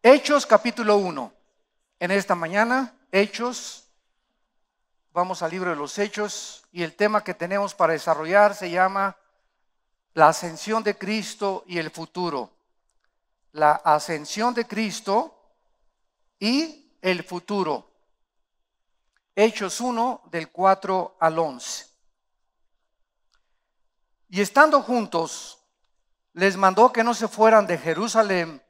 Hechos capítulo 1. En esta mañana, Hechos, vamos al libro de los Hechos y el tema que tenemos para desarrollar se llama la ascensión de Cristo y el futuro. La ascensión de Cristo y el futuro. Hechos 1 del 4 al 11. Y estando juntos, les mandó que no se fueran de Jerusalén,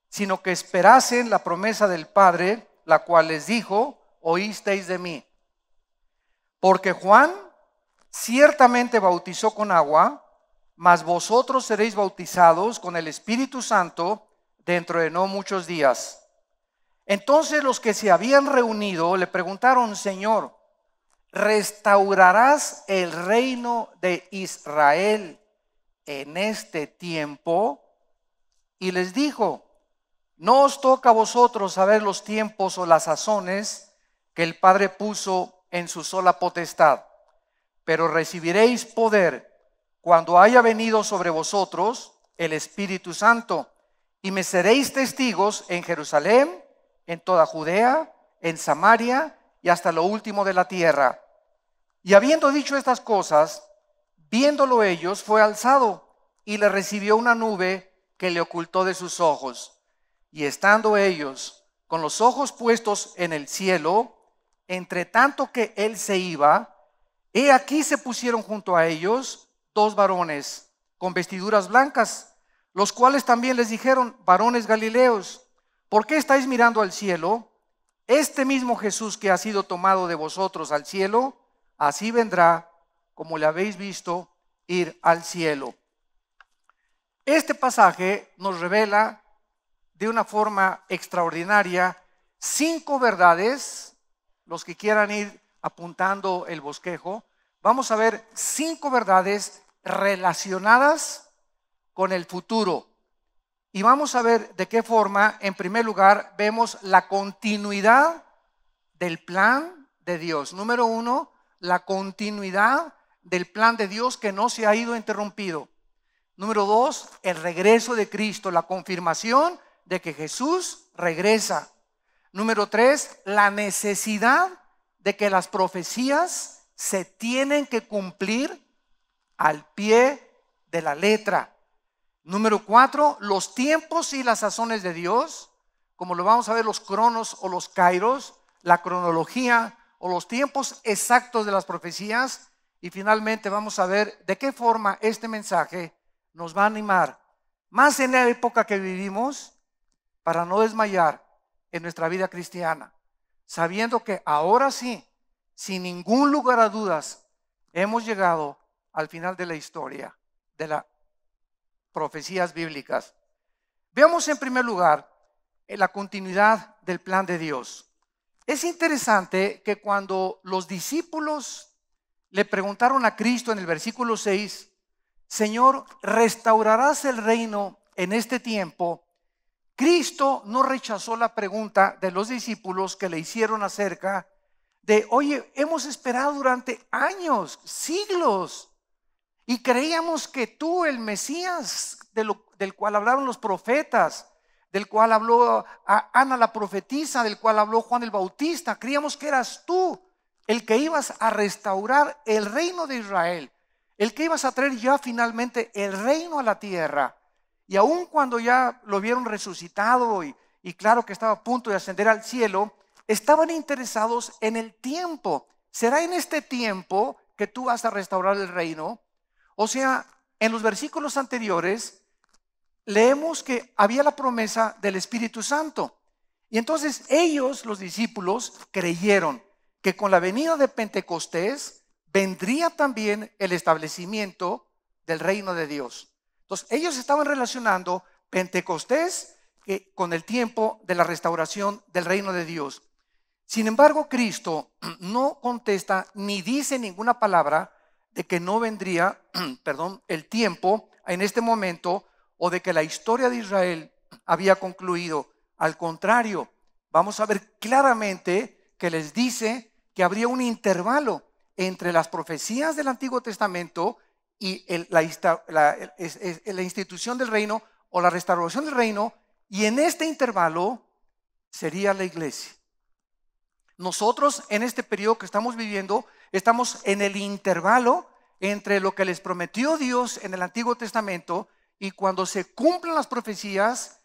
sino que esperasen la promesa del Padre, la cual les dijo: oísteis de mí. Porque Juan ciertamente bautizó con agua, mas vosotros seréis bautizados con el Espíritu Santo dentro de no muchos días. Entonces los que se habían reunido le preguntaron: Señor, ¿restaurarás el reino de Israel en este tiempo? Y les dijo: no os toca a vosotros saber los tiempos o las sazones que el Padre puso en su sola potestad, pero recibiréis poder cuando haya venido sobre vosotros el Espíritu Santo, y me seréis testigos en Jerusalén, en toda Judea, en Samaria y hasta lo último de la tierra. Y habiendo dicho estas cosas, viéndolo ellos, fue alzado y le recibió una nube que le ocultó de sus ojos. Y estando ellos con los ojos puestos en el cielo, entre tanto que él se iba, he aquí se pusieron junto a ellos dos varones con vestiduras blancas, los cuales también les dijeron: varones galileos, ¿por qué estáis mirando al cielo? Este mismo Jesús que ha sido tomado de vosotros al cielo, así vendrá como le habéis visto ir al cielo. Este pasaje nos revela de una forma extraordinaria 5 verdades. Los que quieran ir apuntando el bosquejo, vamos a ver 5 verdades relacionadas con el futuro. Y vamos a ver de qué forma, en primer lugar, vemos la continuidad del plan de Dios. Número 1, la continuidad del plan de Dios que no se ha ido interrumpido. Número 2, el regreso de Cristo, la confirmación de que Jesús regresa. Número 3, la necesidad de que las profecías se tienen que cumplir al pie de la letra. Número 4, los tiempos y las sazones de Dios, como lo vamos a ver, los cronos o los kairos, la cronología o los tiempos exactos de las profecías. Y finalmente vamos a ver de qué forma este mensaje nos va a animar, más en la época que vivimos, para no desmayar en nuestra vida cristiana, sabiendo que ahora sí, sin ningún lugar a dudas, hemos llegado al final de la historia de las profecías bíblicas. Veamos en primer lugar la continuidad del plan de Dios. Es interesante que cuando los discípulos le preguntaron a Cristo en el versículo 6, Señor, ¿restaurarás el reino en este tiempo? Cristo no rechazó la pregunta de los discípulos que le hicieron acerca de: oye, hemos esperado durante años, siglos, y creíamos que tú, el Mesías del cual hablaron los profetas, del cual habló Ana la profetisa, del cual habló Juan el Bautista, creíamos que eras tú el que ibas a restaurar el reino de Israel, el que ibas a traer ya finalmente el reino a la tierra. Y aun cuando ya lo vieron resucitado y claro que estaba a punto de ascender al cielo, estaban interesados en el tiempo. ¿Será en este tiempo que tú vas a restaurar el reino? O sea, en los versículos anteriores leemos que había la promesa del Espíritu Santo. Y entonces ellos, los discípulos, creyeron que con la venida de Pentecostés vendría también el establecimiento del reino de Dios. Entonces ellos estaban relacionando Pentecostés con el tiempo de la restauración del reino de Dios. Sin embargo, Cristo no contesta ni dice ninguna palabra de que no vendría el tiempo en este momento, o de que la historia de Israel había concluido. Al contrario, vamos a ver claramente que les dice que habría un intervalo entre las profecías del Antiguo Testamento y la institución del reino o la restauración del reino Y en este intervalo sería la iglesia. Nosotros en este periodo que estamos viviendo, estamos en el intervalo entre lo que les prometió Dios en el Antiguo Testamento y cuando se cumplan las profecías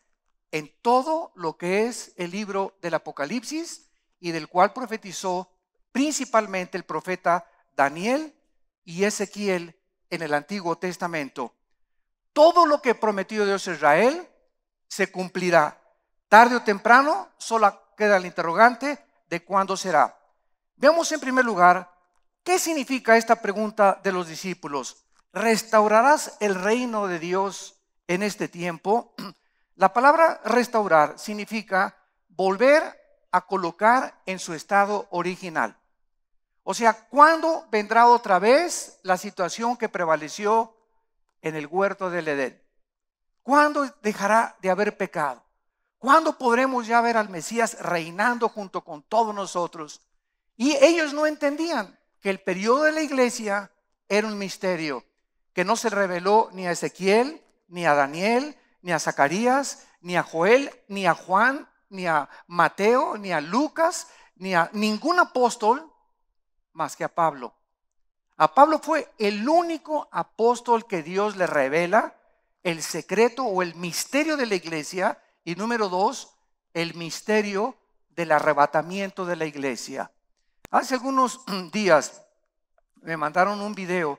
en todo lo que es el libro del Apocalipsis, y del cual profetizó principalmente el profeta Daniel y Ezequiel en el Antiguo Testamento. Todo lo que prometió Dios a Israel se cumplirá. Tarde o temprano, solo queda el interrogante de cuándo será. Veamos en primer lugar, ¿qué significa esta pregunta de los discípulos? ¿Restaurarás el reino de Dios en este tiempo? La palabra restaurar significa volver a colocar en su estado original. O sea, ¿cuándo vendrá otra vez la situación que prevaleció en el huerto del Edén? ¿Cuándo dejará de haber pecado? ¿Cuándo podremos ya ver al Mesías reinando junto con todos nosotros? Y ellos no entendían que el periodo de la iglesia era un misterio que no se reveló ni a Ezequiel, ni a Daniel, ni a Zacarías, ni a Joel, ni a Juan, ni a Mateo, ni a Lucas, ni a ningún apóstol más que a Pablo. A Pablo fue el único apóstol que Dios le revela el secreto o el misterio de la iglesia. Y número 2, el misterio del arrebatamiento de la iglesia. Hace algunos días me mandaron un video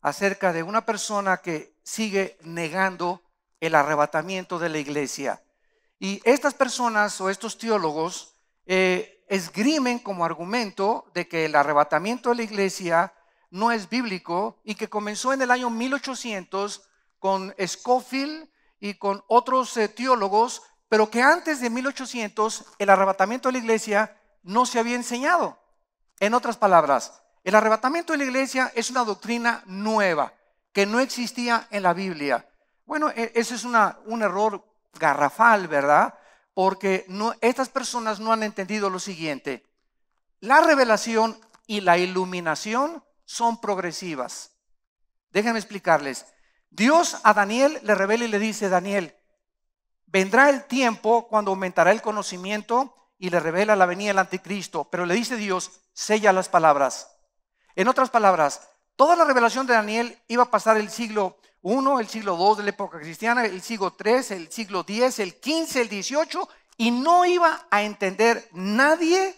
acerca de una persona que sigue negando el arrebatamiento de la iglesia. Y estas personas o estos teólogos esgrimen como argumento de que el arrebatamiento de la iglesia no es bíblico y que comenzó en el año 1800 con Scofield y con otros teólogos, pero que antes de 1800 el arrebatamiento de la iglesia no se había enseñado. En otras palabras, el arrebatamiento de la iglesia es una doctrina nueva que no existía en la Biblia. Bueno, ese es un error garrafal, ¿verdad? Porque estas personas no han entendido lo siguiente: la revelación y la iluminación son progresivas. Déjenme explicarles. Dios a Daniel le revela y le dice: Daniel, vendrá el tiempo cuando aumentará el conocimiento, y le revela la venida del anticristo. Pero le dice Dios: sella las palabras. En otras palabras, toda la revelación de Daniel iba a pasar el siglo I, el siglo II de la época cristiana, el siglo III, el siglo X, el XV, el XVIII, y no iba a entender nadie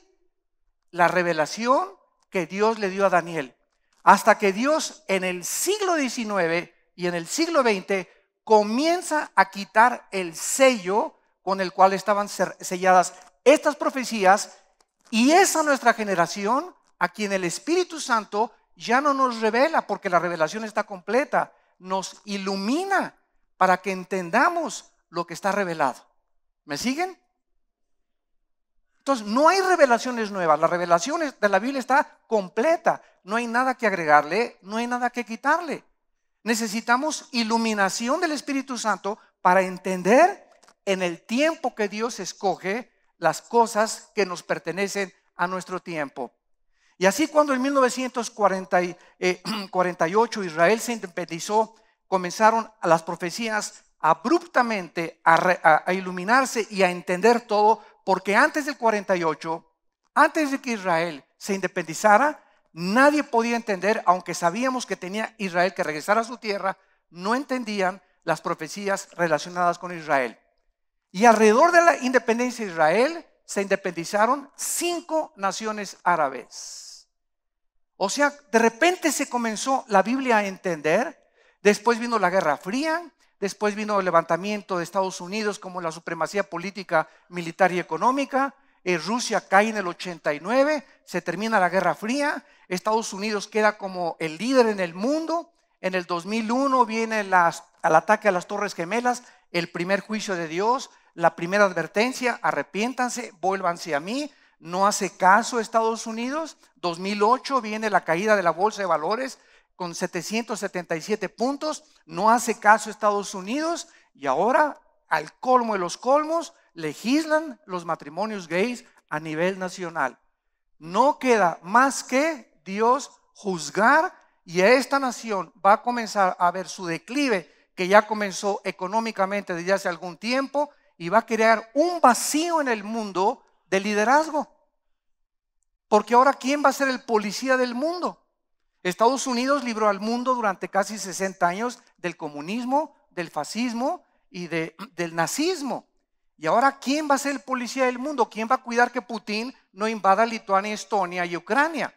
la revelación que Dios le dio a Daniel, hasta que Dios en el siglo XIX y en el siglo XX comienza a quitar el sello con el cual estaban selladas estas profecías, y es a nuestra generación a quien el Espíritu Santo ya no nos revela, porque la revelación está completa, nos ilumina para que entendamos lo que está revelado. ¿Me siguen? Entonces, no hay revelaciones nuevas, la revelación de la Biblia está completa, no hay nada que agregarle, no hay nada que quitarle. Necesitamos iluminación del Espíritu Santo para entender en el tiempo que Dios escoge las cosas que nos pertenecen a nuestro tiempo. Y así, cuando en 1948 Israel se independizó, comenzaron las profecías abruptamente a iluminarse y a entender todo, porque antes del 48, antes de que Israel se independizara, nadie podía entender, aunque sabíamos que tenía Israel que regresar a su tierra, no entendían las profecías relacionadas con Israel. Y alrededor de la independencia de Israel se independizaron 5 naciones árabes. O sea, de repente se comenzó la Biblia a entender. Después vino la Guerra Fría, después vino el levantamiento de Estados Unidos como la supremacía política, militar y económica. Rusia cae en el 89, se termina la Guerra Fría, Estados Unidos queda como el líder en el mundo. En el 2001 viene el ataque a las Torres Gemelas, el primer juicio de Dios, la primera advertencia: arrepiéntanse, vuélvanse a mí. No hace caso Estados Unidos. 2008 viene la caída de la bolsa de valores con 777 puntos. No hace caso Estados Unidos. Y ahora, al colmo de los colmos, legislan los matrimonios gays a nivel nacional. No queda más que Dios juzgar, y a esta nación va a comenzar a ver su declive, que ya comenzó económicamente desde hace algún tiempo, y va a crear un vacío en el mundo de liderazgo. Porque ahora, ¿quién va a ser el policía del mundo? Estados Unidos libró al mundo durante casi 60 años del comunismo, del fascismo y del nazismo. Y ahora, ¿quién va a ser el policía del mundo? ¿Quién va a cuidar que Putin no invada Lituania, Estonia y Ucrania?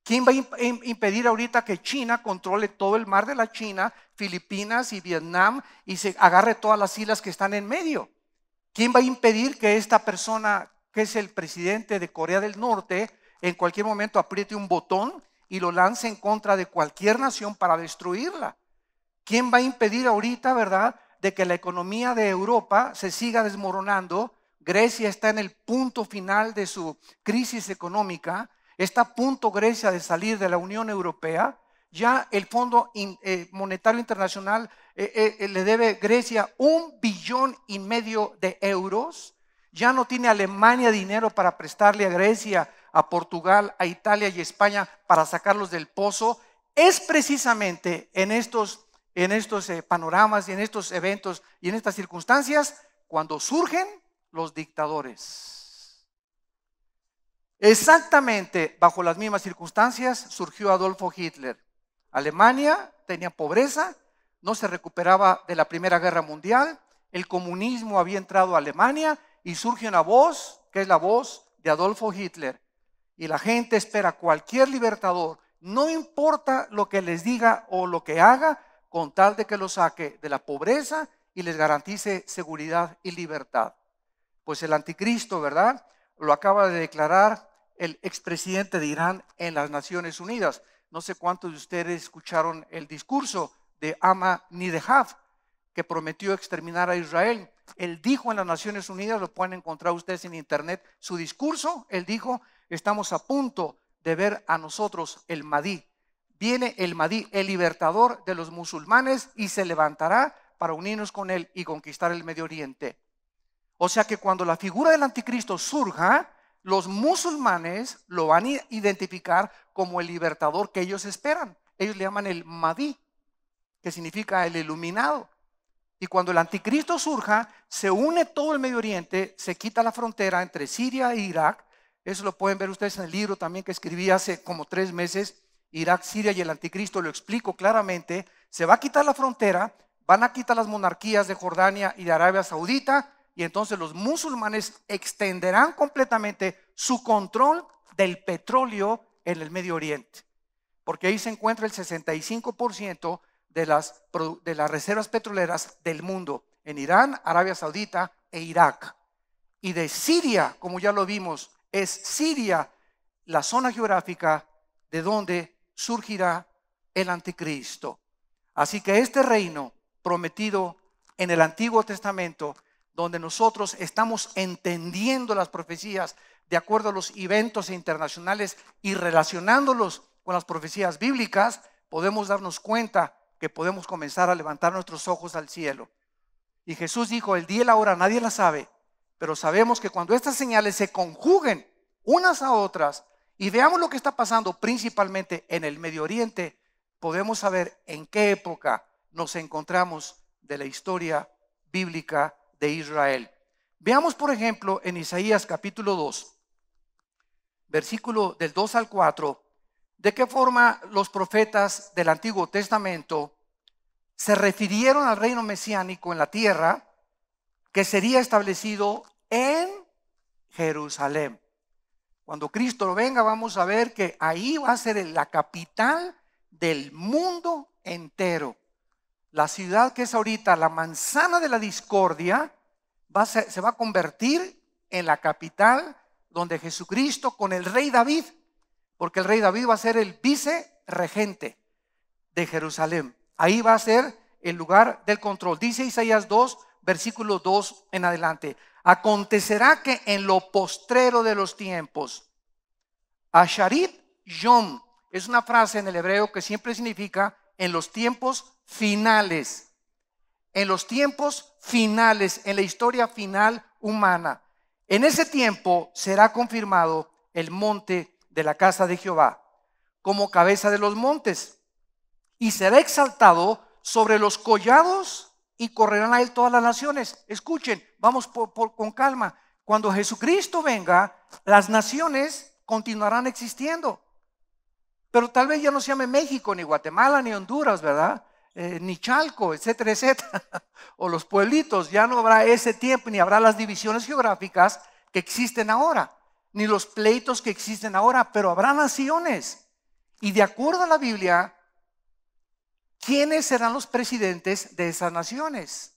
¿Quién va a impedir ahorita que China controle todo el mar de la China, Filipinas y Vietnam y se agarre todas las islas que están en medio? ¿Quién va a impedir que esta persona, que es el presidente de Corea del Norte, en cualquier momento apriete un botón y lo lance en contra de cualquier nación para destruirla? ¿Quién va a impedir ahorita, verdad, de que la economía de Europa se siga desmoronando? Grecia está en el punto final de su crisis económica. Está a punto Grecia de salir de la Unión Europea. Ya el Fondo Monetario Internacional le debe Grecia 1,5 billones de euros. Ya no tiene Alemania dinero para prestarle a Grecia, a Portugal, a Italia y España para sacarlos del pozo. Es precisamente en estos panoramas y en estos eventos y en estas circunstancias cuando surgen los dictadores. Exactamente bajo las mismas circunstancias surgió Adolfo Hitler. Alemania tenía pobreza, no se recuperaba de la Primera Guerra Mundial, el comunismo había entrado a Alemania y surge una voz que es la voz de Adolfo Hitler. Y la gente espera a cualquier libertador, no importa lo que les diga o lo que haga, con tal de que los saque de la pobreza y les garantice seguridad y libertad. Pues el anticristo, ¿verdad?, lo acaba de declarar el expresidente de Irán en las Naciones Unidas. No sé cuántos de ustedes escucharon el discurso de Ahmadinejad, que prometió exterminar a Israel. Él dijo en las Naciones Unidas, lo pueden encontrar ustedes en internet, su discurso. Él dijo: estamos a punto de ver a nosotros el Mahdi. Viene el Mahdi, el libertador de los musulmanes, y se levantará para unirnos con él y conquistar el Medio Oriente. O sea que cuando la figura del anticristo surja, los musulmanes lo van a identificar como el libertador que ellos esperan. Ellos le llaman el Mahdi, que significa el iluminado. Y cuando el anticristo surja, se une todo el Medio Oriente, se quita la frontera entre Siria e Irak. Eso lo pueden ver ustedes en el libro también que escribí hace como 3 meses, Irak, Siria y el anticristo, lo explico claramente. Se va a quitar la frontera, van a quitar las monarquías de Jordania y de Arabia Saudita, y entonces los musulmanes extenderán completamente su control del petróleo en el Medio Oriente, porque ahí se encuentra el 65% de las reservas petroleras del mundo, en Irán, Arabia Saudita e Irak. Y de Siria, como ya lo vimos, es Siria la zona geográfica de donde surgirá el anticristo. Así que este reino prometido en el Antiguo Testamento, donde nosotros estamos entendiendo las profecías de acuerdo a los eventos internacionales y relacionándolos con las profecías bíblicas, podemos darnos cuenta que podemos comenzar a levantar nuestros ojos al cielo. Y Jesús dijo: el día y la hora nadie la sabe, pero sabemos que cuando estas señales se conjuguen unas a otras y veamos lo que está pasando principalmente en el Medio Oriente, podemos saber en qué época nos encontramos de la historia bíblica de Israel. Veamos, por ejemplo, en Isaías capítulo 2, versículo del 2 al 4, de qué forma los profetas del Antiguo Testamento se refirieron al reino mesiánico en la tierra que sería establecido en Jerusalén. Cuando Cristo venga, vamos a ver que ahí va a ser la capital del mundo entero. La ciudad que es ahorita la manzana de la discordia se va a convertir en la capital donde Jesucristo con el rey David, porque el rey David va a ser el vicerregente de Jerusalén. Ahí va a ser el lugar del control. Dice Isaías 2, versículo 2 en adelante: acontecerá que en lo postrero de los tiempos, Asharit Yom, es una frase en el hebreo que siempre significa en los tiempos finales. En los tiempos finales, en la historia final humana. En ese tiempo será confirmado el monte de la casa de Jehová como cabeza de los montes, y será exaltado sobre los collados y correrán a él todas las naciones. Escuchen, vamos con calma. Cuando Jesucristo venga, las naciones continuarán existiendo. Pero tal vez ya no se llame México, ni Guatemala, ni Honduras, ¿verdad? Ni Chalco, etcétera, etcétera. O los pueblitos, ya no habrá ese tiempo, ni habrá las divisiones geográficas que existen ahora, ni los pleitos que existen ahora, pero habrá naciones. Y de acuerdo a la Biblia, ¿quiénes serán los presidentes de esas naciones?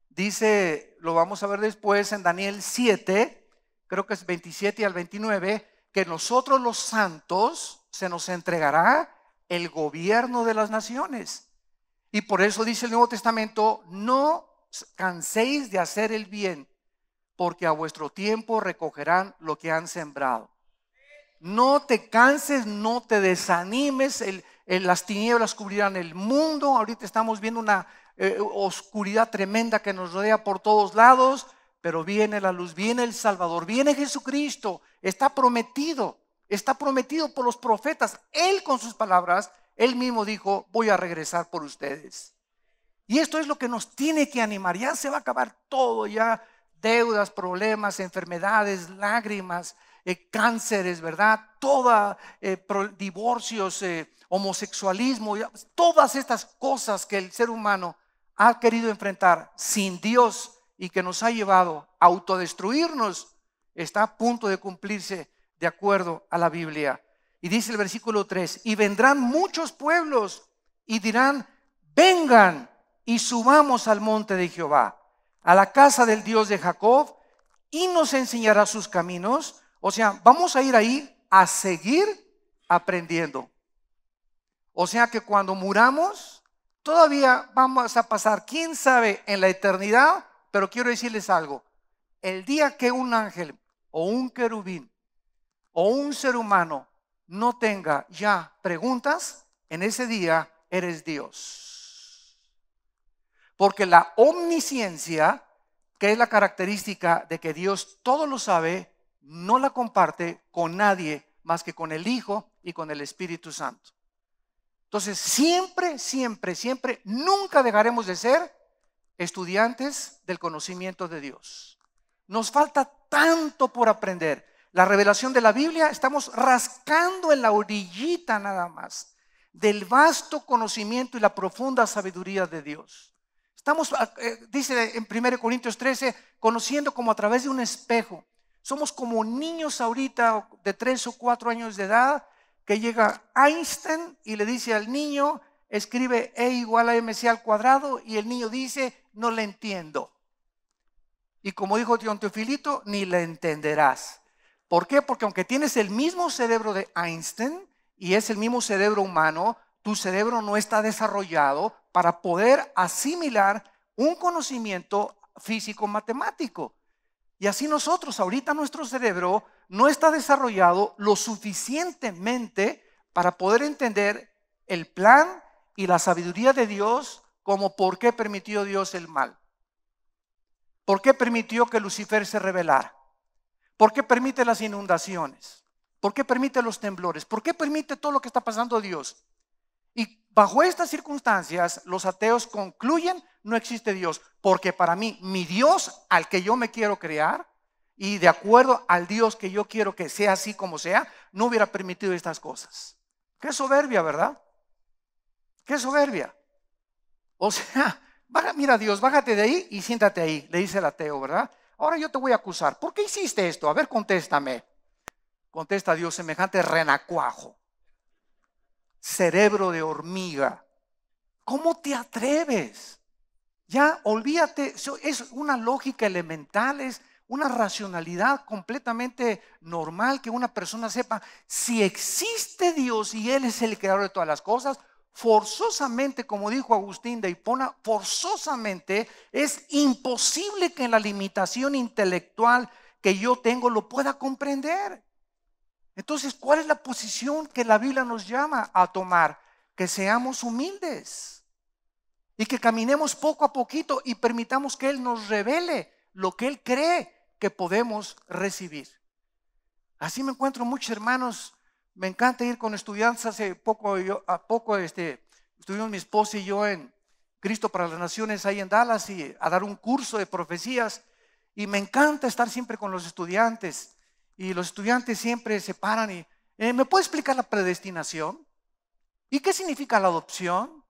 Dice, lo vamos a ver después en Daniel 7, creo que es 27 al 29, que nosotros los santos se nos entregará el gobierno de las naciones. Y por eso dice el Nuevo Testamento, no canséis de hacer el bien, porque a vuestro tiempo recogerán lo que han sembrado. No te canses, no te desanimes, las tinieblas cubrirán el mundo. Ahorita estamos viendo una oscuridad tremenda que nos rodea por todos lados, pero viene la luz, viene el Salvador, viene Jesucristo, está prometido por los profetas. Él con sus palabras, él mismo dijo, voy a regresar por ustedes. Y esto es lo que nos tiene que animar. Ya se va a acabar todo, ya deudas, problemas, enfermedades, lágrimas, cánceres, ¿verdad? Divorcios, homosexualismo, todas estas cosas que el ser humano ha querido enfrentar sin Dios y que nos ha llevado a autodestruirnos, está a punto de cumplirse de acuerdo a la Biblia. Y dice el versículo 3, y vendrán muchos pueblos y dirán, vengan y subamos al monte de Jehová, a la casa del Dios de Jacob, y nos enseñará sus caminos. O sea, vamos a ir ahí a seguir aprendiendo. O sea que cuando muramos, todavía vamos a pasar, quién sabe, en la eternidad. Pero quiero decirles algo, el día que un ángel o un querubín o un ser humano no tenga ya preguntas, en ese día eres Dios. Porque la omnisciencia, que es la característica de que Dios todo lo sabe, no la comparte con nadie más que con el Hijo y con el Espíritu Santo. Entonces siempre, nunca dejaremos de ser estudiantes del conocimiento de Dios. Nos falta tanto por aprender. La revelación de la Biblia, estamos rascando en la orillita nada más del vasto conocimiento y la profunda sabiduría de Dios. Estamos, dice en 1 Corintios 13, conociendo como a través de un espejo. Somos como niños ahorita de 3 o 4 años de edad, que llega Einstein y le dice al niño, escribe E igual a mc al cuadrado, y el niño dice, no le entiendo. Y como dijo Don Teofilito, ni le entenderás. ¿Por qué? Porque aunque tienes el mismo cerebro de Einstein y es el mismo cerebro humano, tu cerebro no está desarrollado para poder asimilar un conocimiento físico matemático. Y así nosotros, ahorita nuestro cerebro no está desarrollado lo suficientemente para poder entender el plan y la sabiduría de Dios, como por qué permitió Dios el mal. ¿Por qué permitió que Lucifer se rebelara? ¿Por qué permite las inundaciones? ¿Por qué permite los temblores? ¿Por qué permite todo lo que está pasando Dios? Y bajo estas circunstancias, los ateos concluyen, no existe Dios. Porque para mí, mi Dios al que yo me quiero crear, y de acuerdo al Dios que yo quiero que sea así como sea, no hubiera permitido estas cosas. Qué soberbia, ¿verdad? Qué soberbia. O sea, mira Dios, bájate de ahí y siéntate ahí, le dice el ateo, ¿verdad? Ahora yo te voy a acusar. ¿Por qué hiciste esto? A ver, contéstame. Contesta Dios, semejante renacuajo, cerebro de hormiga. ¿Cómo te atreves? Ya, olvídate, es una lógica elemental, es una racionalidad completamente normal que una persona sepa, si existe Dios y Él es el creador de todas las cosas, forzosamente, como dijo Agustín de Hipona, forzosamente es imposible que en la limitación intelectual que yo tengo lo pueda comprender. Entonces, ¿cuál es la posición que la Biblia nos llama a tomar? Que seamos humildes y que caminemos poco a poquito y permitamos que Él nos revele lo que Él cree que podemos recibir. Así me encuentro muchos hermanos. Me encanta ir con estudiantes. Hace poco estuvimos mi esposa y yo en Cristo para las Naciones ahí en Dallas y a dar un curso de profecías. Y me encanta estar siempre con los estudiantes. Y los estudiantes siempre se paran y ¿me puede explicar la predestinación? ¿Y qué significa la adopción?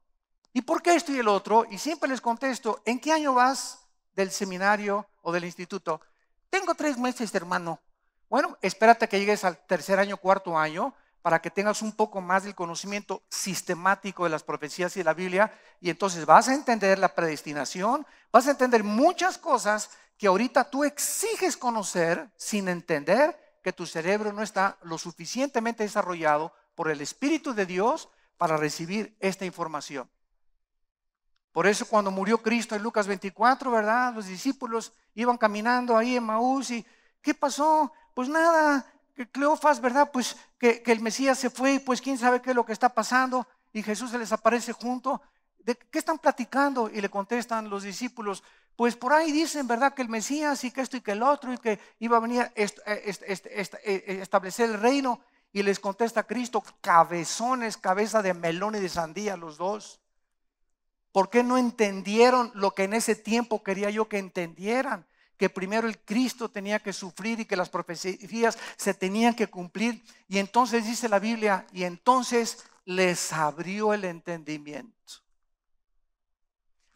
¿Y por qué esto y el otro? Y siempre les contesto, ¿en qué año vas del seminario o del instituto? Tengo 3 meses, hermano. Bueno, espérate que llegues al tercer año, cuarto año, para que tengas un poco más del conocimiento sistemático de las profecías y de la Biblia. Y entonces vas a entender la predestinación, vas a entender muchas cosas que ahorita tú exiges conocer sin entender que tu cerebro no está lo suficientemente desarrollado por el Espíritu de Dios para recibir esta información. Por eso cuando murió Cristo en Lucas 24, ¿verdad? Los discípulos iban caminando ahí en Maús y ¿qué pasó? Pues nada, que Cleofas, ¿verdad? Pues que el Mesías se fue y pues quién sabe qué es lo que está pasando. Y Jesús se les aparece junto. ¿De qué están platicando? Y le contestan los discípulos, pues por ahí dicen, ¿verdad? Que el Mesías y que esto y que el otro y que iba a venir a establecer el reino. Y les contesta Cristo, cabezones, cabeza de melón y de sandía los dos. ¿Por qué no entendieron lo que en ese tiempo quería yo que entendieran? Que primero el Cristo tenía que sufrir y que las profecías se tenían que cumplir. Y entonces dice la Biblia, y entonces les abrió el entendimiento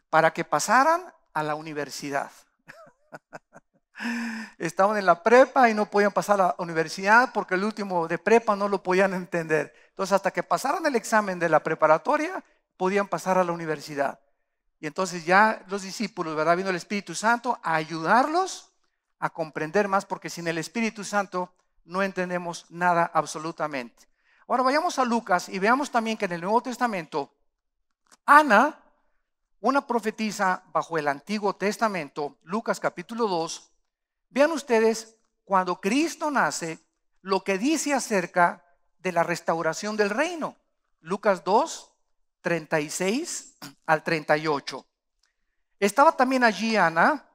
para que pasaran a la universidad. Estaban en la prepa y no podían pasar a la universidad porque el último de prepa no lo podían entender. Entonces hasta que pasaran el examen de la preparatoria podían pasar a la universidad. Y entonces ya los discípulos, ¿verdad? Vino el Espíritu Santo a ayudarlos a comprender más, porque sin el Espíritu Santo no entendemos nada absolutamente. Ahora vayamos a Lucas y veamos también que en el Nuevo Testamento, Ana, una profetisa bajo el Antiguo Testamento, Lucas capítulo 2, vean ustedes cuando Cristo nace, lo que dice acerca de la restauración del reino. Lucas 2, 36 al 38. Estaba también allí Ana,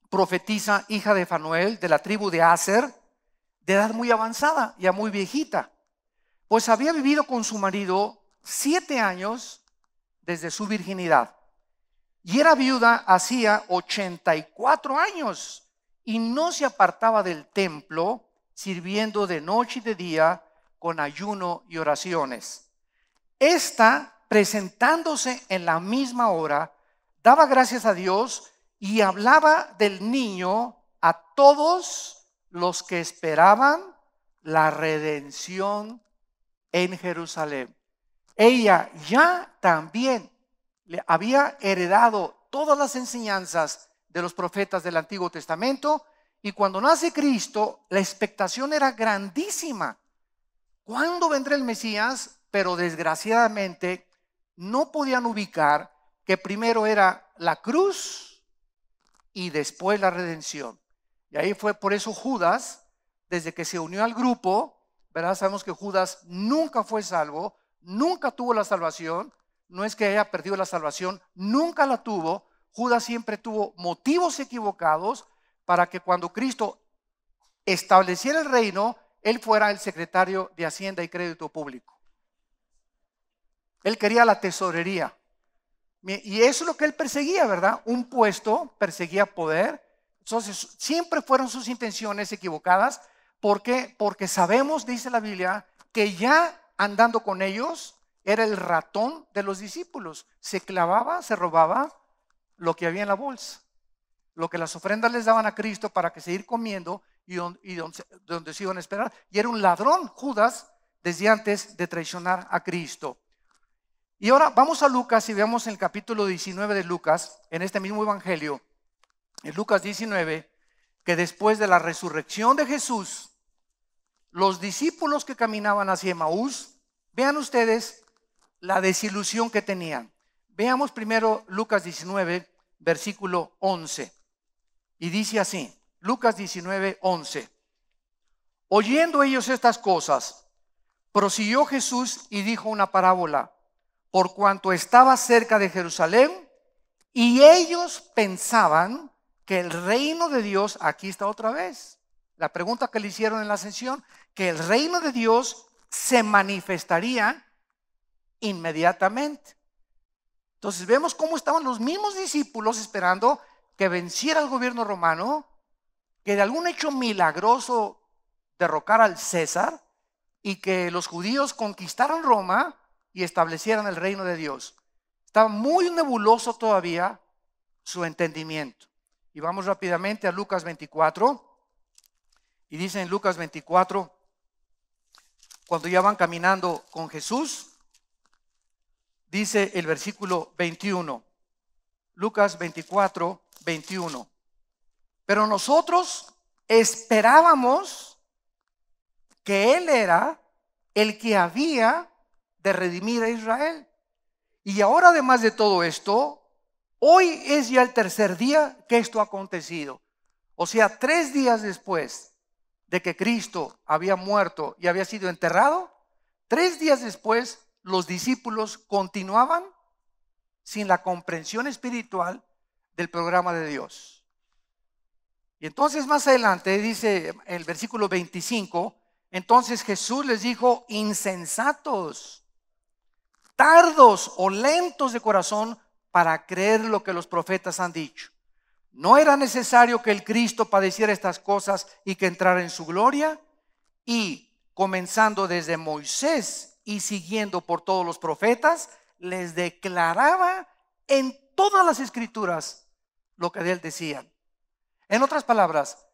profetisa, hija de Fanuel, de la tribu de Aser, de edad muy avanzada, ya muy viejita, pues había vivido con su marido 7 años desde su virginidad. Y era viuda hacía 84 años y no se apartaba del templo, sirviendo de noche y de día con ayuno y oraciones. Esta, presentándose en la misma hora, daba gracias a Dios y hablaba del niño a todos los que esperaban la redención en Jerusalén. Ella ya también le había heredado todas las enseñanzas de los profetas del Antiguo Testamento, y cuando nace Cristo, la expectación era grandísima. ¿Cuándo vendrá el Mesías? Pero desgraciadamente no podían ubicar que primero era la cruz y después la redención. Y ahí fue por eso Judas, desde que se unió al grupo, ¿verdad? Sabemos que Judas nunca fue salvo, nunca tuvo la salvación. No es que haya perdido la salvación, nunca la tuvo. Judas siempre tuvo motivos equivocados para que cuando Cristo estableciera el reino, él fuera el secretario de Hacienda y Crédito Público. Él quería la tesorería. Y eso es lo que él perseguía, ¿verdad? Un puesto, perseguía poder. Entonces, siempre fueron sus intenciones equivocadas. ¿Por qué? Porque sabemos, dice la Biblia, que ya andando con ellos, era el ratón de los discípulos. Se clavaba, se robaba lo que había en la bolsa, lo que las ofrendas les daban a Cristo para que seguir comiendo y donde se iban a esperar. Y era un ladrón, Judas, desde antes de traicionar a Cristo. Y ahora vamos a Lucas y veamos en el capítulo 19 de Lucas, en este mismo evangelio, en Lucas 19, que después de la resurrección de Jesús, los discípulos que caminaban hacia Emaús, vean ustedes la desilusión que tenían. Veamos primero Lucas 19, versículo 11. Y dice así, Lucas 19, 11. Oyendo ellos estas cosas, prosiguió Jesús y dijo una parábola, por cuanto estaba cerca de Jerusalén, y ellos pensaban que el reino de Dios, aquí está otra vez, la pregunta que le hicieron en la ascensión, que el reino de Dios se manifestaría inmediatamente. Entonces vemos cómo estaban los mismos discípulos esperando que venciera el gobierno romano, que de algún hecho milagroso derrocara al César y que los judíos conquistaran Roma y establecieran el reino de Dios. Estaba muy nebuloso todavía su entendimiento. Y vamos rápidamente a Lucas 24. Y dice en Lucas 24, cuando ya van caminando con Jesús, dice el versículo 21. Lucas 24, 21. Pero nosotros esperábamos que Él era el que había de redimir a Israel. Y ahora, además de todo esto, hoy es ya el tercer día que esto ha acontecido. O sea, 3 días después de que Cristo había muerto y había sido enterrado, 3 días después los discípulos continuaban sin la comprensión espiritual del programa de Dios. Y entonces más adelante dice el versículo 25, entonces Jesús les dijo: insensatos, tardos o lentos de corazón para creer lo que los profetas han dicho. ¿No era necesario que el Cristo padeciera estas cosas y que entrara en su gloria? Y comenzando desde Moisés y siguiendo por todos los profetas, les declaraba en todas las escrituras lo que de él decían. En otras palabras,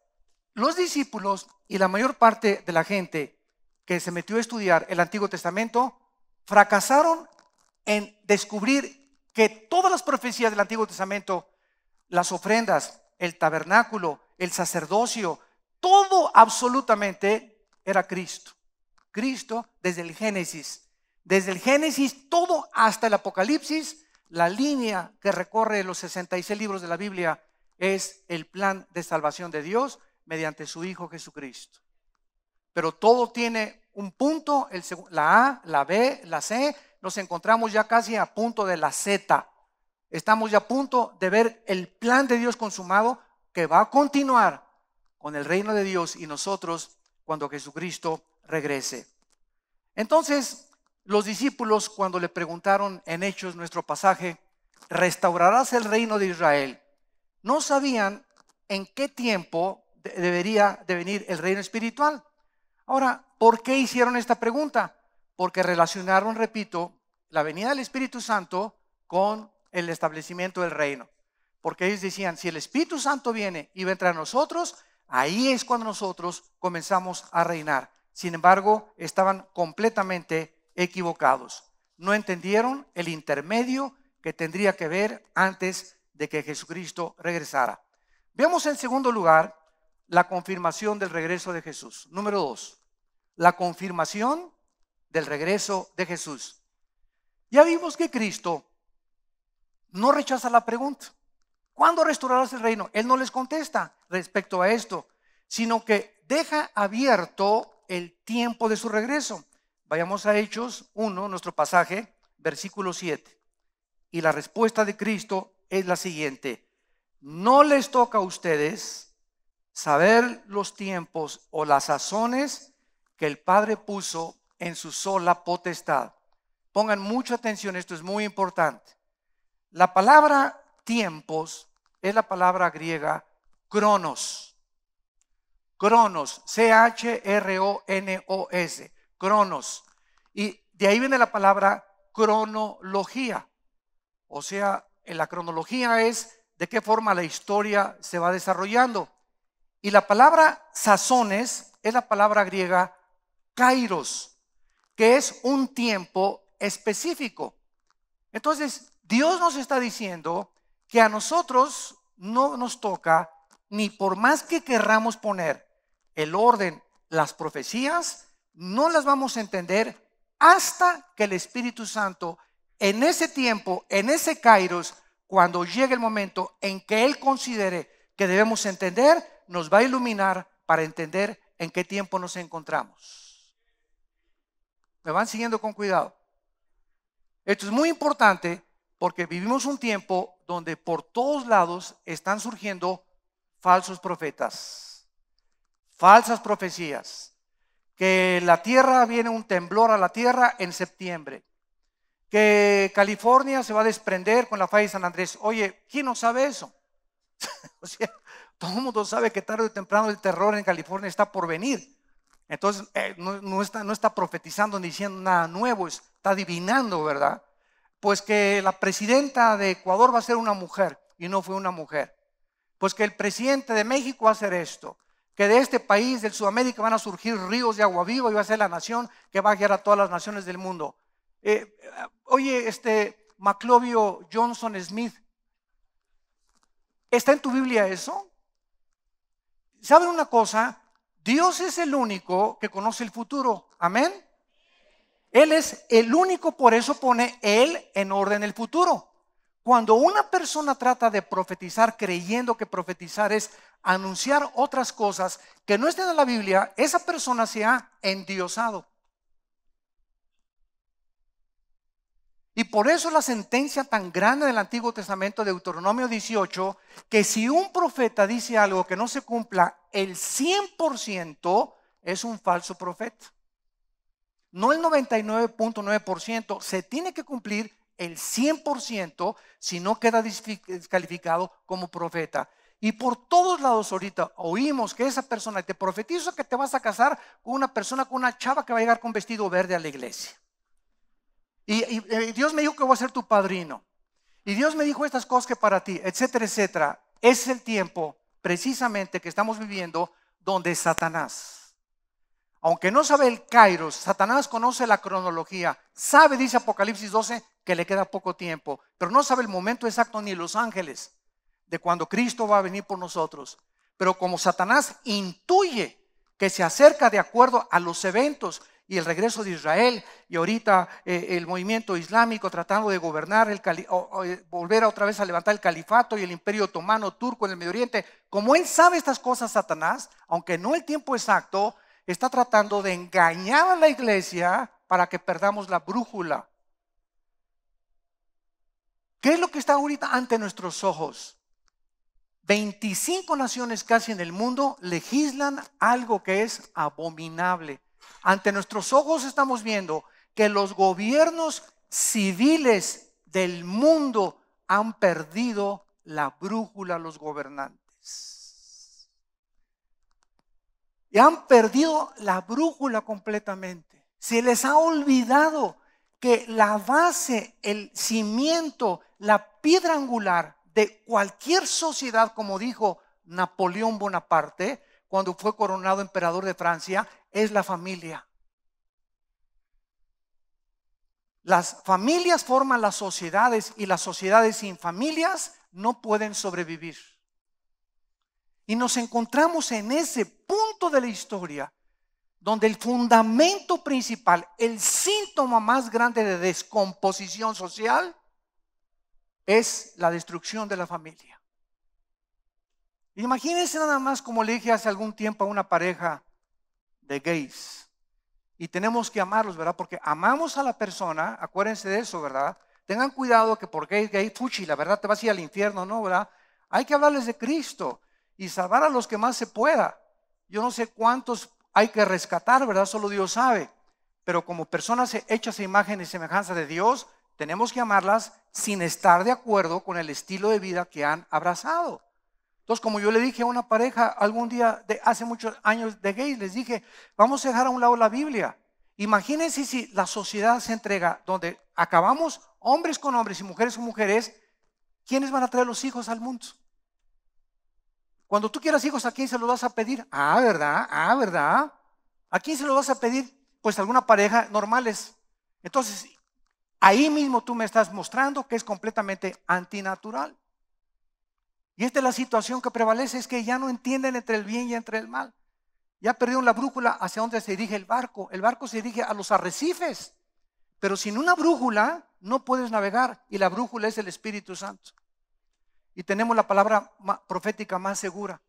los discípulos y la mayor parte de la gente que se metió a estudiar el Antiguo Testamento fracasaron en descubrir que todas las profecías del Antiguo Testamento, las ofrendas, el tabernáculo, el sacerdocio, todo absolutamente era Cristo. Cristo desde el Génesis. Desde el Génesis todo hasta el Apocalipsis, la línea que recorre los 66 libros de la Biblia es el plan de salvación de Dios mediante su Hijo Jesucristo. Pero todo tiene un punto, la A, la B, la C. Nos encontramos ya casi a punto de la Z. Estamos ya a punto de ver el plan de Dios consumado que va a continuar con el reino de Dios y nosotros cuando Jesucristo regrese. Entonces, los discípulos, cuando le preguntaron en Hechos, nuestro pasaje, ¿restaurarás el reino de Israel?, no sabían en qué tiempo debería de venir el reino espiritual. Ahora, ¿por qué hicieron esta pregunta? Porque relacionaron, repito, la venida del Espíritu Santo con el establecimiento del reino. Porque ellos decían, si el Espíritu Santo viene y va entre nosotros, ahí es cuando nosotros comenzamos a reinar. Sin embargo, estaban completamente equivocados. No entendieron el intermedio que tendría que ver antes de que Jesucristo regresara. Veamos en segundo lugar la confirmación del regreso de Jesús. Número 2, la confirmación del regreso de Jesús. Ya vimos que Cristo no rechaza la pregunta: ¿cuándo restaurarás el reino? Él no les contesta respecto a esto, sino que deja abierto el tiempo de su regreso. Vayamos a Hechos 1, nuestro pasaje, versículo 7. Y la respuesta de Cristo es la siguiente: no les toca a ustedes saber los tiempos o las sazones que el Padre puso en su sola potestad. Pongan mucha atención, esto es muy importante. La palabra tiempos es la palabra griega cronos. Cronos, C-H-R-O-N-O-S, cronos. Y de ahí viene la palabra cronología. O sea, en la cronología es de qué forma la historia se va desarrollando. Y la palabra sazones es la palabra griega kairos, que es un tiempo específico. Entonces, Dios nos está diciendo que a nosotros no nos toca, ni por más que querramos poner el orden, las profecías, no las vamos a entender hasta que el Espíritu Santo, en ese tiempo, en ese kairos, cuando llegue el momento en que Él considere que debemos entender, nos va a iluminar para entender en qué tiempo nos encontramos. ¿Me van siguiendo con cuidado? Esto es muy importante porque vivimos un tiempo donde por todos lados están surgiendo falsos profetas, falsas profecías, que la tierra, viene un temblor a la tierra en septiembre, que California se va a desprender con la falla de San Andrés. Oye, ¿quién no sabe eso? O sea, todo el mundo sabe que tarde o temprano el terror en California está por venir. Entonces, no está profetizando ni diciendo nada nuevo, está adivinando, ¿verdad? Pues que la presidenta de Ecuador va a ser una mujer y no fue una mujer. Pues que el presidente de México va a hacer esto. Que de este país, del Sudamérica, van a surgir ríos de agua viva y va a ser la nación que va a guiar a todas las naciones del mundo. Oye, Maclovio Johnson Smith, ¿está en tu Biblia eso? ¿Saben una cosa? Dios es el único que conoce el futuro. Amén. Él es el único, por eso pone Él en orden el futuro. Cuando una persona trata de profetizar creyendo que profetizar es anunciar otras cosas que no estén en la Biblia, esa persona se ha endiosado. Y por eso la sentencia tan grande del Antiguo Testamento, de Deuteronomio 18, que si un profeta dice algo que no se cumpla el 100%, es un falso profeta. No el 99.9%, se tiene que cumplir el 100%, si no queda descalificado como profeta. Y por todos lados ahorita oímos que esa persona, te profetizo que te vas a casar con una persona, con una chava que va a llegar con vestido verde a la iglesia. Y Dios me dijo que voy a ser tu padrino. Y Dios me dijo estas cosas que para ti, etcétera, etcétera. Es el tiempo precisamente que estamos viviendo donde Satanás, aunque no sabe el kairos, Satanás conoce la cronología. Sabe, dice Apocalipsis 12, que le queda poco tiempo. Pero no sabe el momento exacto ni los ángeles de cuando Cristo va a venir por nosotros. Pero como Satanás intuye que se acerca de acuerdo a los eventos y el regreso de Israel, y ahorita el movimiento islámico tratando de gobernar, volver otra vez a levantar el califato y el imperio otomano turco en el Medio Oriente. Como él sabe estas cosas, Satanás, aunque no el tiempo exacto, está tratando de engañar a la iglesia para que perdamos la brújula. ¿Qué es lo que está ahorita ante nuestros ojos? 25 naciones casi en el mundo legislan algo que es abominable. Ante nuestros ojos estamos viendo que los gobiernos civiles del mundo han perdido la brújula, los gobernantes. Y han perdido la brújula completamente. Se les ha olvidado que la base, el cimiento, la piedra angular de cualquier sociedad, como dijo Napoleón Bonaparte cuando fue coronado emperador de Francia, es la familia. Las familias forman las sociedades y las sociedades sin familias no pueden sobrevivir. Y nos encontramos en ese punto de la historia donde el fundamento principal, el síntoma más grande de descomposición social es la destrucción de la familia. Imagínense nada más, como le dije hace algún tiempo a una pareja de gays, y tenemos que amarlos, ¿verdad? Porque amamos a la persona, acuérdense de eso, ¿verdad? Tengan cuidado que porque es gay, fuchi, la verdad te vas a ir al infierno, ¿no? ¿Verdad? Hay que hablarles de Cristo y salvar a los que más se pueda. Yo no sé cuántos hay que rescatar, ¿verdad? Solo Dios sabe. Pero como personas hechas a imagen y semejanza de Dios, tenemos que amarlas sin estar de acuerdo con el estilo de vida que han abrazado. Entonces, como yo le dije a una pareja algún día, hace muchos años, de gays, les dije, vamos a dejar a un lado la Biblia. Imagínense si la sociedad se entrega donde acabamos hombres con hombres y mujeres con mujeres, ¿quiénes van a traer los hijos al mundo? Cuando tú quieras hijos, ¿a quién se los vas a pedir? ¿Verdad? ¿A quién se los vas a pedir? Pues a alguna pareja normales. Entonces, ahí mismo tú me estás mostrando que es completamente antinatural. Y esta es la situación que prevalece, es que ya no entienden entre el bien y entre el mal. Ya perdieron la brújula hacia dónde se dirige el barco. El barco se dirige a los arrecifes. Pero sin una brújula no puedes navegar, y la brújula es el Espíritu Santo. Y tenemos la palabra profética más segura,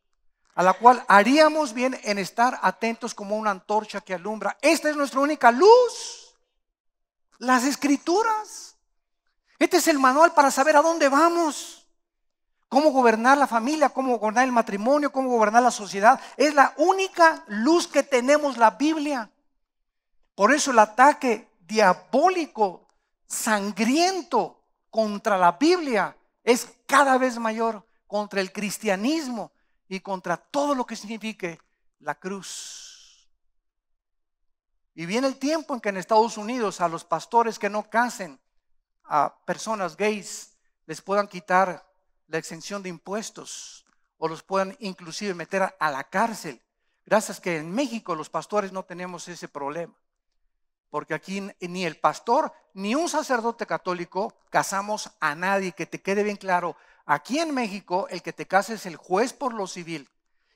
a la cual haríamos bien en estar atentos como una antorcha que alumbra. Esta es nuestra única luz, las Escrituras. Este es el manual para saber a dónde vamos. Cómo gobernar la familia, cómo gobernar el matrimonio, cómo gobernar la sociedad. Es la única luz que tenemos, la Biblia. Por eso el ataque diabólico sangriento contra la Biblia es cada vez mayor, contra el cristianismo y contra todo lo que signifique la cruz. Y viene el tiempo en que en Estados Unidos a los pastores que no casen a personas gays les puedan quitar la exención de impuestos o los puedan inclusive meter a la cárcel. Gracias que en México los pastores no tenemos ese problema, porque aquí ni el pastor ni un sacerdote católico casamos a nadie. Que te quede bien claro, aquí en México el que te casa es el juez por lo civil,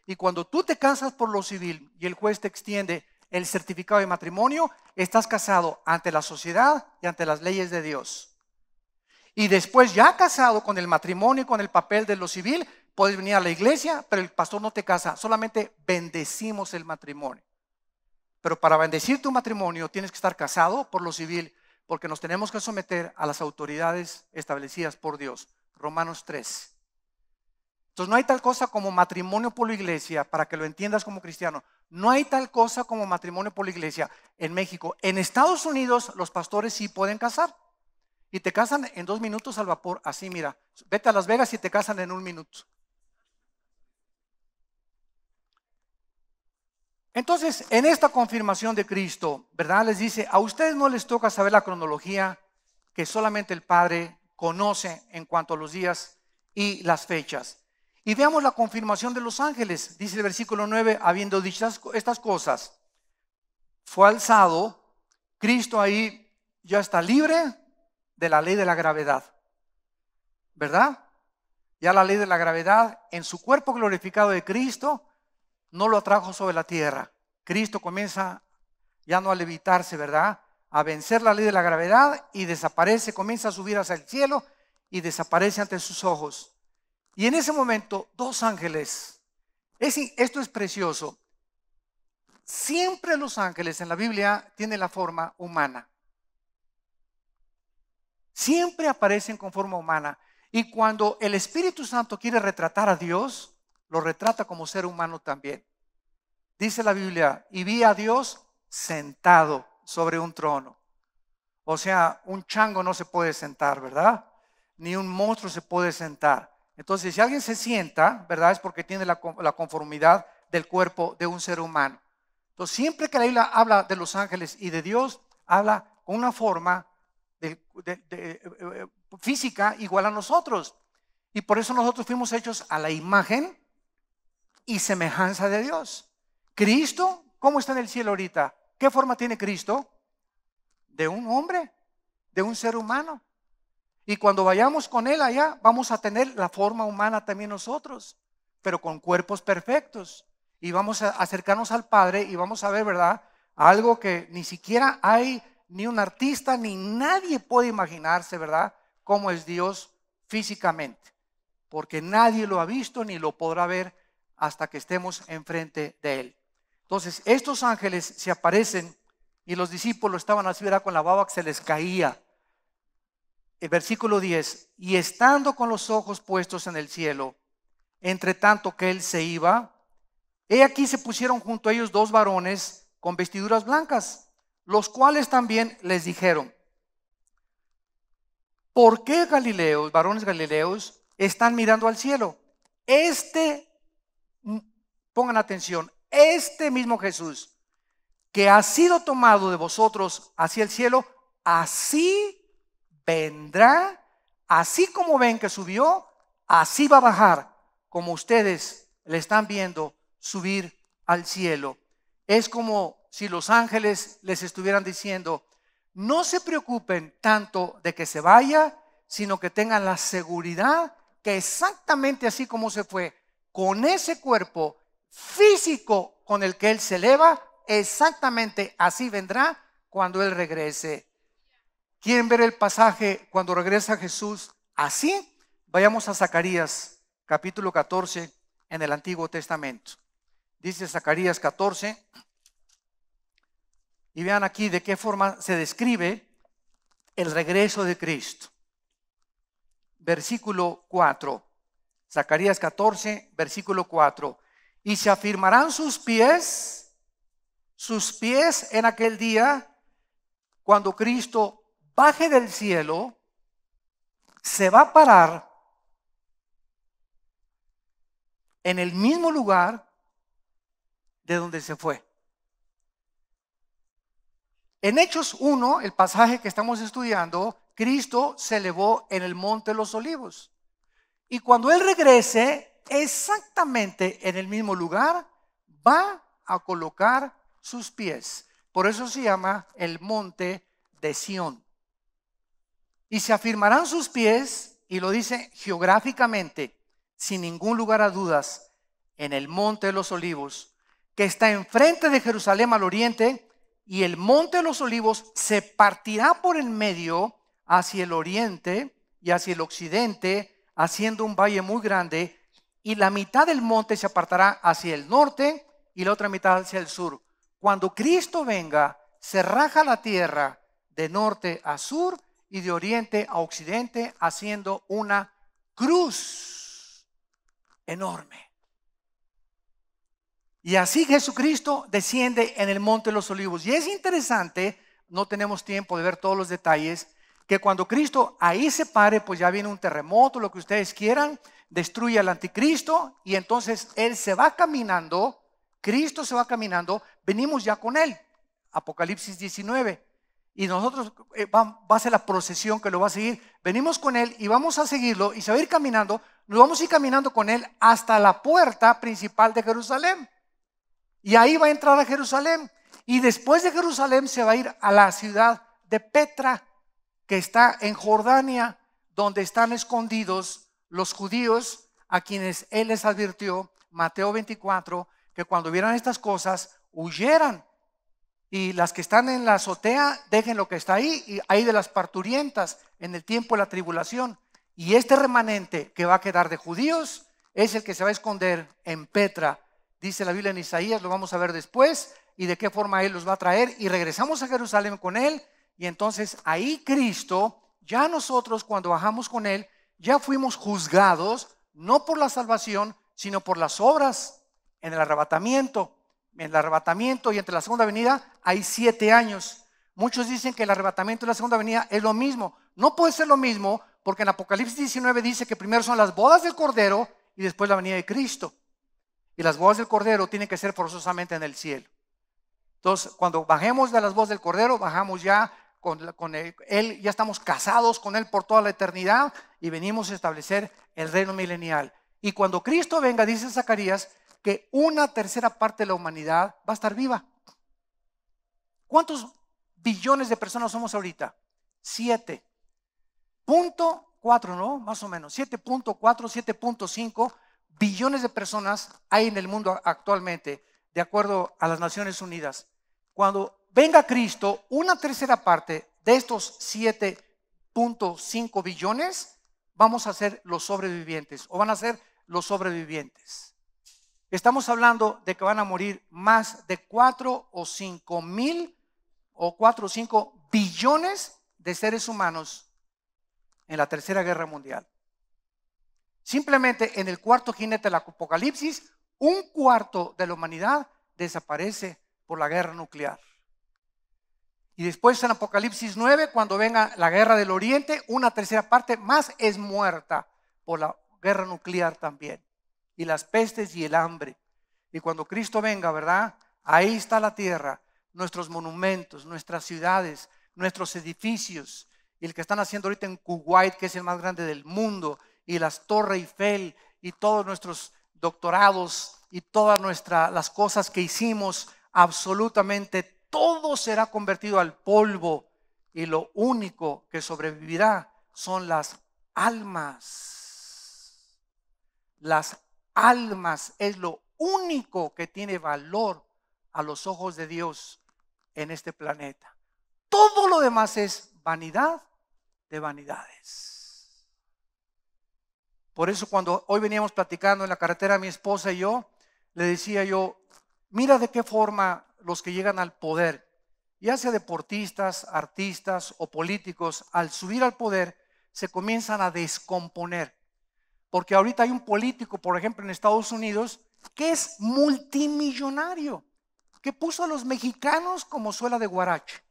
y cuando tú te casas por lo civil y el juez te extiende el certificado de matrimonio, estás casado ante la sociedad y ante las leyes de Dios. Y después, ya casado con el matrimonio y con el papel de lo civil, puedes venir a la iglesia, pero el pastor no te casa, solamente bendecimos el matrimonio. Pero para bendecir tu matrimonio tienes que estar casado por lo civil, porque nos tenemos que someter a las autoridades establecidas por Dios. Romanos 3. Entonces no hay tal cosa como matrimonio por la iglesia, para que lo entiendas como cristiano. No hay tal cosa como matrimonio por la iglesia en México. En Estados Unidos los pastores sí pueden casar. Y te casan en 2 minutos al vapor, así mira. Vete a Las Vegas y te casan en 1 minuto. Entonces, en esta confirmación de Cristo, ¿verdad? Les dice, a ustedes no les toca saber la cronología que solamente el Padre conoce en cuanto a los días y las fechas. Y veamos la confirmación de los ángeles. Dice el versículo 9, habiendo dicho estas cosas, fue alzado. Cristo ahí ya está libre de la ley de la gravedad, ¿verdad? Ya la ley de la gravedad en su cuerpo glorificado de Cristo no lo atrajo sobre la tierra. Cristo comienza ya no a levitarse, ¿verdad? A vencer la ley de la gravedad y desaparece, comienza a subir hacia el cielo y desaparece ante sus ojos. Y en ese momento 2 ángeles, esto es precioso, siempre los ángeles en la Biblia tienen la forma humana. Siempre aparecen con forma humana. Y cuando el Espíritu Santo quiere retratar a Dios, lo retrata como ser humano también. Dice la Biblia, y vi a Dios sentado sobre un trono. O sea, un chango no se puede sentar, ¿verdad? Ni un monstruo se puede sentar. Entonces, si alguien se sienta, ¿verdad? Es porque tiene la conformidad del cuerpo de un ser humano. Entonces, siempre que la Biblia habla de los ángeles y de Dios, habla con una forma física igual a nosotros. Y por eso nosotros fuimos hechos a la imagen y semejanza de Dios. Cristo, ¿cómo está en el cielo ahorita? ¿Qué forma tiene Cristo? De un hombre, de un ser humano. Y cuando vayamos con Él allá, vamos a tener la forma humana también nosotros, pero con cuerpos perfectos. Y vamos a acercarnos al Padre y vamos a ver, ¿verdad? Algo que ni siquiera hay ni un artista, ni nadie puede imaginarse, ¿verdad? Cómo es Dios físicamente. Porque nadie lo ha visto ni lo podrá ver hasta que estemos enfrente de Él. Entonces, estos ángeles se aparecen y los discípulos estaban así, ¿verdad? Con la baba que se les caía. El versículo 10, y estando con los ojos puestos en el cielo, entre tanto que Él se iba, he aquí se pusieron junto a ellos 2 varones con vestiduras blancas, los cuales también les dijeron, ¿por qué Galileos, varones galileos, están mirando al cielo? Pongan atención, este mismo Jesús que ha sido tomado de vosotros hacia el cielo, así vendrá, así como ven que subió, así va a bajar, como ustedes le están viendo subir al cielo. Es como si los ángeles les estuvieran diciendo, no se preocupen tanto de que se vaya, sino que tengan la seguridad que exactamente así como se fue, con ese cuerpo físico con el que Él se eleva, exactamente así vendrá cuando Él regrese. ¿Quieren ver el pasaje cuando regresa Jesús así? Vayamos a Zacarías capítulo 14 en el Antiguo Testamento. Dice Zacarías 14. Y vean aquí de qué forma se describe el regreso de Cristo. Versículo 4. Zacarías 14, versículo 4. Y se afirmarán sus pies en aquel día, cuando Cristo baje del cielo, se va a parar en el mismo lugar de donde se fue. En Hechos 1, el pasaje que estamos estudiando, Cristo se elevó en el monte de los olivos. Y cuando Él regrese, exactamente en el mismo lugar, va a colocar sus pies. Por eso se llama el monte de Sión. Y se afirmarán sus pies, y lo dice geográficamente, sin ningún lugar a dudas, en el monte de los olivos, que está enfrente de Jerusalén al oriente, y el monte de los olivos se partirá por el medio hacia el oriente y hacia el occidente, haciendo un valle muy grande, y la mitad del monte se apartará hacia el norte y la otra mitad hacia el sur. Cuando Cristo venga, se raja la tierra de norte a sur y de oriente a occidente, haciendo una cruz enorme. Y así Jesucristo desciende en el monte de los olivos. Y es interesante, no tenemos tiempo de ver todos los detalles, que cuando Cristo ahí se pare, pues ya viene un terremoto, lo que ustedes quieran, destruye al anticristo, y entonces Él se va caminando, Cristo se va caminando, venimos ya con Él, Apocalipsis 19, y nosotros va a ser la procesión que lo va a seguir, venimos con Él y vamos a seguirlo, y se va a ir caminando, nos vamos a ir caminando con Él hasta la puerta principal de Jerusalén, y ahí va a entrar a Jerusalén, y después de Jerusalén se va a ir a la ciudad de Petra, que está en Jordania, donde están escondidos los judíos a quienes Él les advirtió, Mateo 24, que cuando vieran estas cosas huyeran, y las que están en la azotea dejen lo que está ahí, y ahí de las parturientas en el tiempo de la tribulación. Y este remanente que va a quedar de judíos es el que se va a esconder en Petra, dice la Biblia en Isaías, lo vamos a ver después, y de qué forma Él los va a traer, y regresamos a Jerusalén con Él. Y entonces ahí Cristo, ya nosotros cuando bajamos con Él, ya fuimos juzgados, no por la salvación, sino por las obras en el arrebatamiento. En el arrebatamiento y entre la segunda venida hay 7 años. Muchos dicen que el arrebatamiento y la segunda venida es lo mismo. No puede ser lo mismo porque en Apocalipsis 19 dice que primero son las bodas del Cordero y después la venida de Cristo. Y las bodas del Cordero tienen que ser forzosamente en el cielo. Entonces, cuando bajemos de las bodas del Cordero, bajamos ya con él, ya estamos casados con Él por toda la eternidad y venimos a establecer el reino milenial. Y cuando Cristo venga, dice Zacarías, que 1/3 parte de la humanidad va a estar viva. ¿Cuántos billones de personas somos ahorita? 7.4, ¿no? Más o menos, 7.4, 7.5 billones de personas hay en el mundo actualmente, de acuerdo a las Naciones Unidas. Cuando venga Cristo, 1/3 parte de estos 7.5 billones vamos a ser los sobrevivientes, o van a ser los sobrevivientes. Estamos hablando de que van a morir más de 4 o 5 mil o 4 o 5 billones de seres humanos en la Tercera Guerra Mundial. Simplemente en el cuarto jinete del Apocalipsis, 1/4 de la humanidad desaparece por la guerra nuclear. Y después en Apocalipsis 9, cuando venga la guerra del oriente, 1/3 parte más es muerta por la guerra nuclear también. Y las pestes y el hambre. Y cuando Cristo venga, ¿verdad? Ahí está la tierra, nuestros monumentos, nuestras ciudades, nuestros edificios. Y el que están haciendo ahorita en Kuwait, que es el más grande del mundo, y las Torres Eiffel, y todos nuestros doctorados, y todas las cosas que hicimos, absolutamente todo será convertido al polvo. Y lo único que sobrevivirá son las almas. Las almas es lo único que tiene valor a los ojos de Dios en este planeta. Todo lo demás es vanidad de vanidades. Por eso cuando hoy veníamos platicando en la carretera mi esposa y yo, le decía yo, mira de qué forma los que llegan al poder, ya sea deportistas, artistas o políticos, al subir al poder se comienzan a descomponer. Porque ahorita hay un político, por ejemplo, en Estados Unidos, que es multimillonario, que puso a los mexicanos como suela de guarache.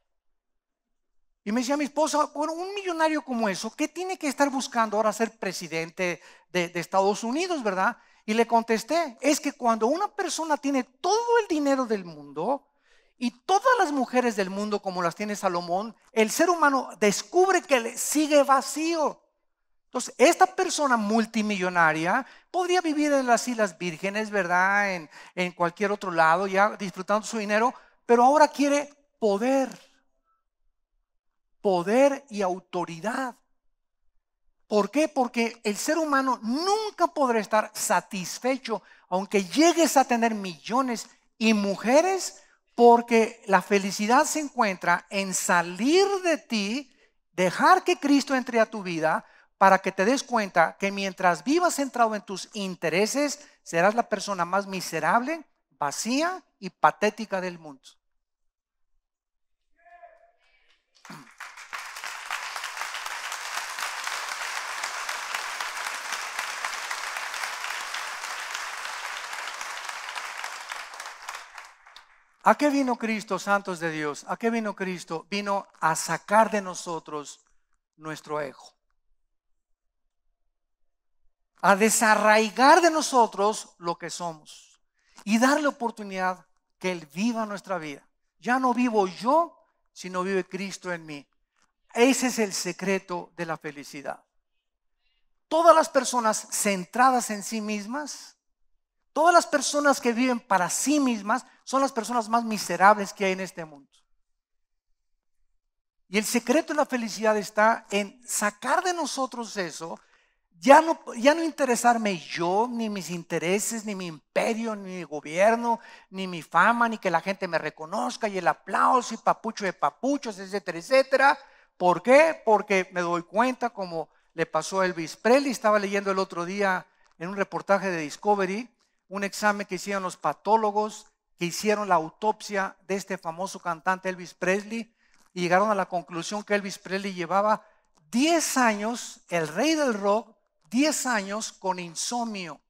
Y me decía mi esposa, bueno, un millonario como eso, ¿qué tiene que estar buscando ahora ser presidente de Estados Unidos, verdad? Y le contesté, es que cuando una persona tiene todo el dinero del mundo y todas las mujeres del mundo como las tiene Salomón, el ser humano descubre que le sigue vacío. Entonces, esta persona multimillonaria podría vivir en las Islas Vírgenes, ¿verdad? En cualquier otro lado, ya disfrutando su dinero, pero ahora quiere poder y autoridad. ¿Por qué? Porque el ser humano nunca podrá estar satisfecho, aunque llegues a tener millones y mujeres, porque la felicidad se encuentra en salir de ti, dejar que Cristo entre a tu vida, para que te des cuenta que mientras vivas centrado en tus intereses, serás la persona más miserable, vacía y patética del mundo. ¿A qué vino Cristo, santos de Dios? ¿A qué vino Cristo? Vino a sacar de nosotros nuestro ego, a desarraigar de nosotros lo que somos y darle oportunidad que Él viva nuestra vida. Ya no vivo yo, sino vive Cristo en mí. Ese es el secreto de la felicidad. Todas las personas centradas en sí mismas, todas las personas que viven para sí mismas, son las personas más miserables que hay en este mundo. Y el secreto de la felicidad está en sacar de nosotros eso. Ya no interesarme yo, ni mis intereses, ni mi imperio, ni mi gobierno, ni mi fama, ni que la gente me reconozca y el aplauso y papucho de papuchos, etcétera, etcétera. ¿Por qué? Porque me doy cuenta, como le pasó a Elvis Presley. Estaba leyendo el otro día en un reportaje de Discovery, un examen que hicieron los patólogos, que hicieron la autopsia de este famoso cantante Elvis Presley, y llegaron a la conclusión que Elvis Presley llevaba 10 años, el rey del rock, 10 años con insomnio.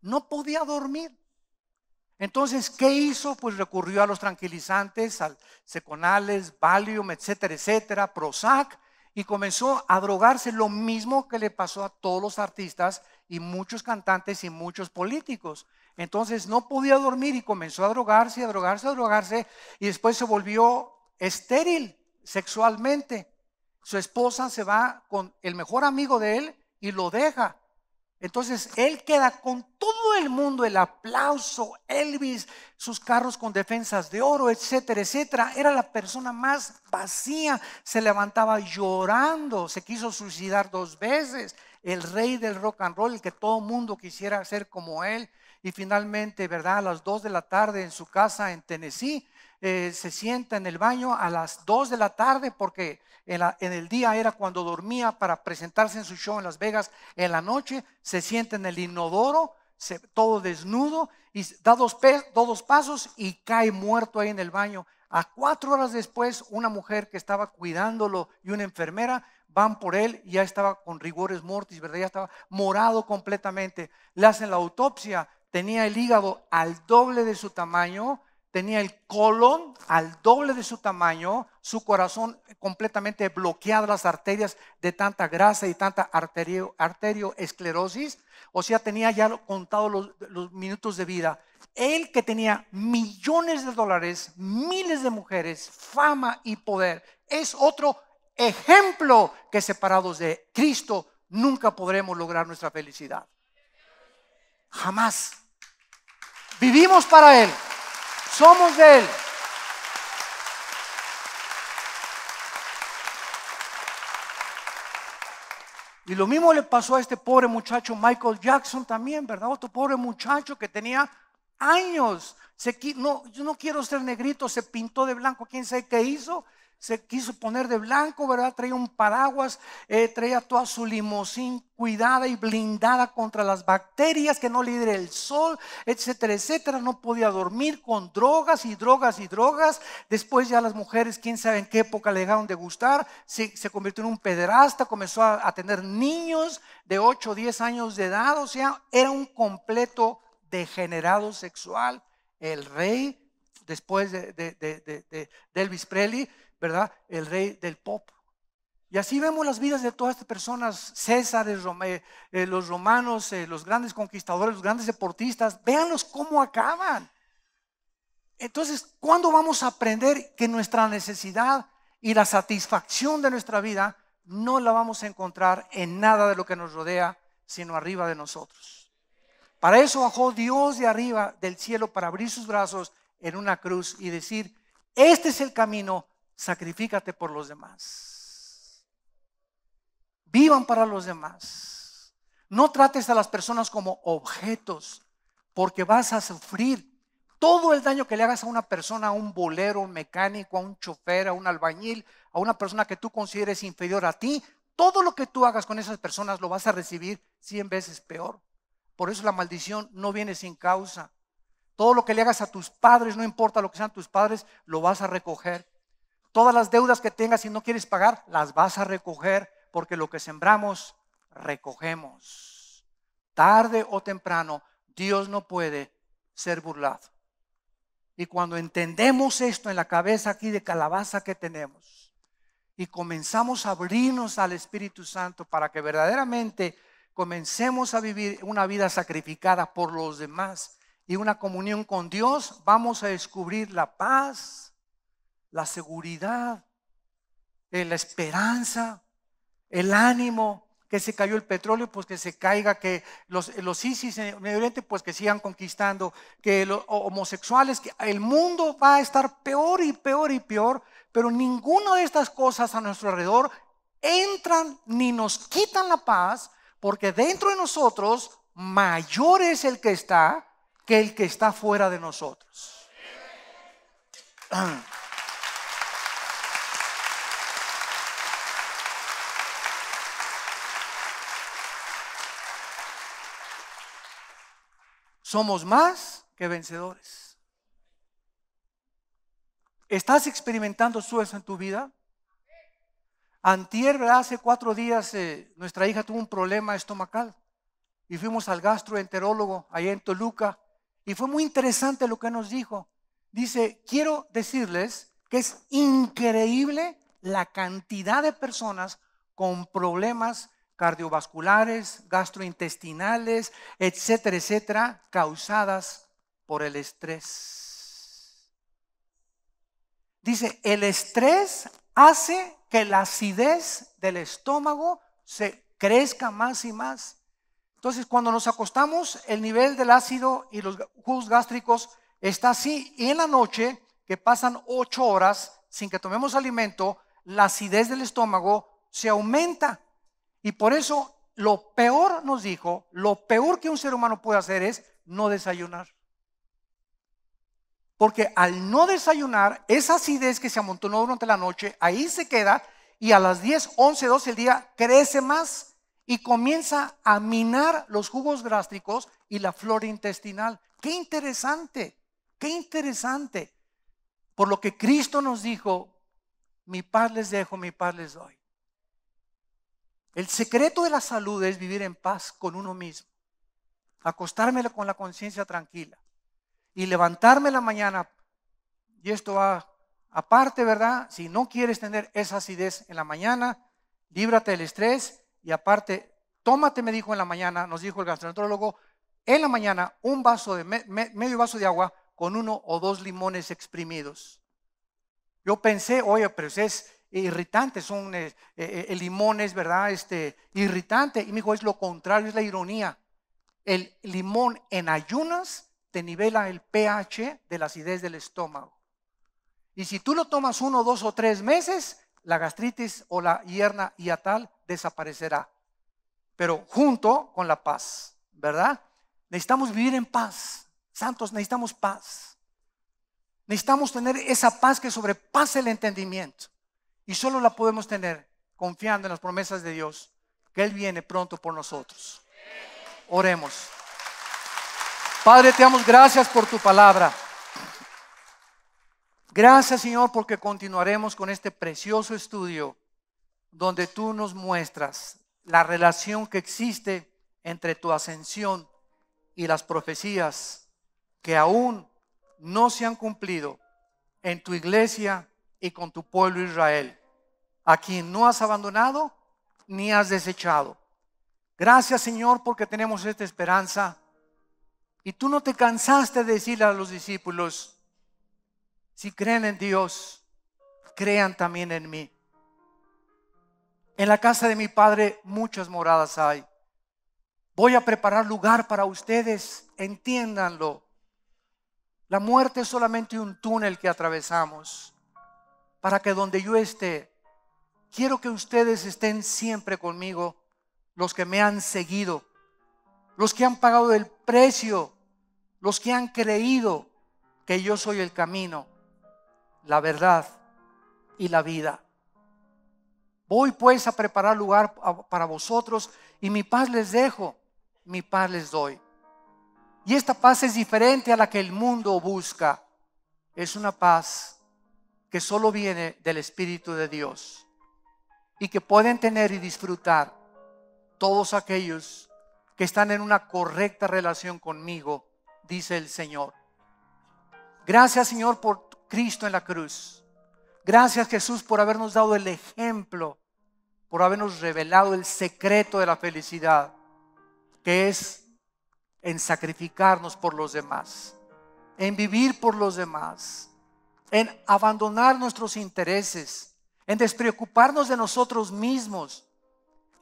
No podía dormir. Entonces, ¿qué hizo? Pues recurrió a los tranquilizantes, al Seconales, Valium, etcétera, etcétera, Prozac, y comenzó a drogarse, lo mismo que le pasó a todos los artistas y muchos cantantes y muchos políticos. Entonces no podía dormir y comenzó a drogarse, a drogarse, a drogarse, y después se volvió estéril sexualmente. Su esposa se va con el mejor amigo de él y lo deja. Entonces él queda con todo el mundo, el aplauso, Elvis, sus carros con defensas de oro, etcétera, etcétera. Era la persona más vacía, se levantaba llorando, se quiso suicidar 2 veces. El rey del rock and roll, el que todo mundo quisiera ser como él. Y finalmente, ¿verdad? A las 2 de la tarde en su casa en Tennessee, se sienta en el baño a las 2 de la tarde, porque en el día era cuando dormía para presentarse en su show en Las Vegas. En la noche se sienta en el inodoro, todo desnudo, y da dos pasos y cae muerto ahí en el baño. A 4 horas después, una mujer que estaba cuidándolo y una enfermera van por él y ya estaba con rigores mortis, ¿verdad? Ya estaba morado completamente. Le hacen la autopsia, tenía el hígado al doble de su tamaño, tenía el colon al doble de su tamaño, su corazón completamente bloqueado, las arterias de tanta grasa y tanta arterioesclerosis. O sea, tenía ya contado los minutos de vida. Él, que tenía millones de dólares, miles de mujeres, fama y poder, es otro ejemplo que separados de Cristo nunca podremos lograr nuestra felicidad. Jamás. Vivimos para Él. Somos de Él. Y lo mismo le pasó a este pobre muchacho Michael Jackson también, ¿verdad? Otro pobre muchacho que tenía años. Yo no quiero ser negrito, se pintó de blanco, quién sabe qué hizo. Se quiso poner de blanco, ¿verdad? Traía un paraguas, traía toda su limusín cuidada y blindada contra las bacterias, que no le diera el sol, etcétera, etcétera. No podía dormir, con drogas y drogas y drogas. Después ya las mujeres, quién sabe en qué época le dejaron de gustar, se convirtió en un pederasta, comenzó a tener niños de 8 o 10 años de edad. O sea, era un completo degenerado sexual. El rey, después de Elvis Presley, ¿verdad? El rey del pop. Y así vemos las vidas de todas estas personas, Césares, los romanos, los grandes conquistadores, los grandes deportistas. Véanlos cómo acaban. Entonces, ¿cuándo vamos a aprender que nuestra necesidad y la satisfacción de nuestra vida no la vamos a encontrar en nada de lo que nos rodea, sino arriba de nosotros? Para eso bajó Dios de arriba del cielo, para abrir sus brazos en una cruz y decir: este es el camino, sacrifícate por los demás. Vivan para los demás. No trates a las personas como objetos, porque vas a sufrir todo el daño que le hagas a una persona, a un bolero, a un mecánico, a un chofer, a un albañil, a una persona que tú consideres inferior a ti. Todo lo que tú hagas con esas personas lo vas a recibir 100 veces peor. Por eso la maldición no viene sin causa. Todo lo que le hagas a tus padres, no importa lo que sean tus padres, lo vas a recoger. Todas las deudas que tengas y no quieres pagar, las vas a recoger, porque lo que sembramos, recogemos. Tarde o temprano, Dios no puede ser burlado. Y cuando entendemos esto en la cabeza aquí de calabaza que tenemos y comenzamos a abrirnos al Espíritu Santo para que verdaderamente comencemos a vivir una vida sacrificada por los demás y una comunión con Dios, vamos a descubrir la paz, la seguridad, la esperanza, el ánimo. Que se cayó el petróleo, pues que se caiga, que los ISIS en el Medio Oriente, pues que sigan conquistando, que los homosexuales, que el mundo va a estar peor y peor y peor, pero ninguna de estas cosas a nuestro alrededor entran ni nos quitan la paz, porque dentro de nosotros mayor es el que está que el que está fuera de nosotros. Somos más que vencedores. ¿Estás experimentando eso en tu vida? Antier, ¿verdad? Hace 4 días nuestra hija tuvo un problema estomacal y fuimos al gastroenterólogo allá en Toluca y fue muy interesante lo que nos dijo. Dice: quiero decirles que es increíble la cantidad de personas con problemas cardiovasculares, gastrointestinales, etcétera, etcétera, causadas por el estrés. Dice: el estrés hace que la acidez del estómago se crezca más y más. Entonces, cuando nos acostamos, el nivel del ácido y los jugos gástricos está así, y en la noche, que pasan 8 horas sin que tomemos alimento, la acidez del estómago se aumenta. Y por eso lo peor, nos dijo, lo peor que un ser humano puede hacer es no desayunar. Porque al no desayunar, esa acidez que se amontonó durante la noche, ahí se queda, y a las 10, 11, 12 del día crece más y comienza a minar los jugos gástricos y la flora intestinal. ¡Qué interesante! ¡Qué interesante! Por lo que Cristo nos dijo: mi paz les dejo, mi paz les doy. El secreto de la salud es vivir en paz con uno mismo, acostarme con la conciencia tranquila y levantarme en la mañana. Y esto va aparte, ¿verdad? Si no quieres tener esa acidez en la mañana, líbrate del estrés. Y aparte, tómate, me dijo en la mañana, nos dijo el gastroenterólogo, en la mañana un vaso de medio vaso de agua con 1 o 2 limones exprimidos. Yo pensé: oye, pero es irritante, son limones, ¿verdad? Irritante. Y me dijo: es lo contrario, es la ironía. El limón en ayunas te nivela el pH de la acidez del estómago. Y si tú lo tomas 1, 2 o 3 meses, la gastritis o la hernia hiatal desaparecerá. Pero junto con la paz, ¿verdad? Necesitamos vivir en paz. Santos, necesitamos paz. Necesitamos tener esa paz que sobrepasa el entendimiento. Y solo la podemos tener confiando en las promesas de Dios, que Él viene pronto por nosotros. Oremos. Padre, te damos gracias por tu palabra. Gracias, Señor, porque continuaremos con este precioso estudio donde tú nos muestras la relación que existe entre tu ascensión y las profecías que aún no se han cumplido en tu iglesia y con tu pueblo Israel, a quien no has abandonado ni has desechado. Gracias, Señor, porque tenemos esta esperanza. Y tú no te cansaste de decirle a los discípulos: si creen en Dios, crean también en mí. En la casa de mi Padre muchas moradas hay. Voy a preparar lugar para ustedes, entiéndanlo. La muerte es solamente un túnel que atravesamos para que donde yo esté, quiero que ustedes estén siempre conmigo, los que me han seguido, los que han pagado el precio, los que han creído que yo soy el camino, la verdad y la vida. Voy pues a preparar lugar para vosotros, y mi paz les dejo, mi paz les doy. Y esta paz es diferente a la que el mundo busca. Es una paz que solo viene del Espíritu de Dios y que pueden tener y disfrutar todos aquellos que están en una correcta relación conmigo, dice el Señor. Gracias, Señor, por Cristo en la cruz. Gracias, Jesús, por habernos dado el ejemplo, por habernos revelado el secreto de la felicidad, que es en sacrificarnos por los demás, en vivir por los demás, en abandonar nuestros intereses, en despreocuparnos de nosotros mismos,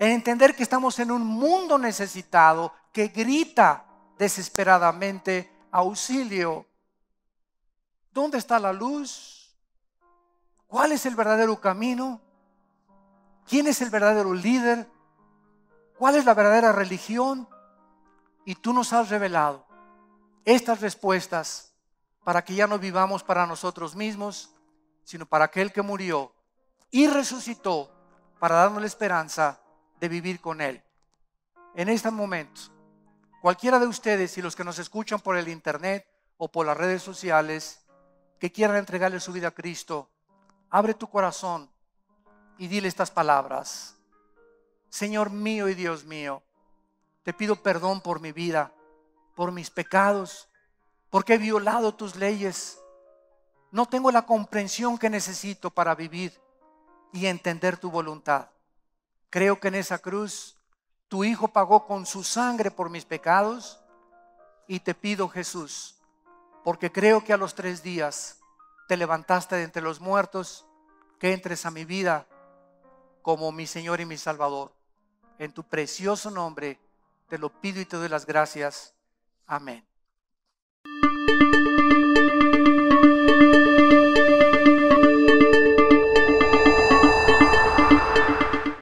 en entender que estamos en un mundo necesitado que grita desesperadamente auxilio. ¿Dónde está la luz? ¿Cuál es el verdadero camino? ¿Quién es el verdadero líder? ¿Cuál es la verdadera religión? Y tú nos has revelado estas respuestas para que ya no vivamos para nosotros mismos, sino para aquel que murió y resucitó para darnos la esperanza de vivir con Él. En este momento, cualquiera de ustedes y los que nos escuchan por el internet o por las redes sociales que quieran entregarle su vida a Cristo, abre tu corazón y dile estas palabras: Señor mío y Dios mío, te pido perdón por mi vida, por mis pecados, porque he violado tus leyes. No tengo la comprensión que necesito para vivir y entender tu voluntad. Creo que en esa cruz tu Hijo pagó con su sangre por mis pecados, y te pido, Jesús, porque creo que a los 3 días te levantaste de entre los muertos, que entres a mi vida como mi Señor y mi Salvador. En tu precioso nombre te lo pido y te doy las gracias. Amén.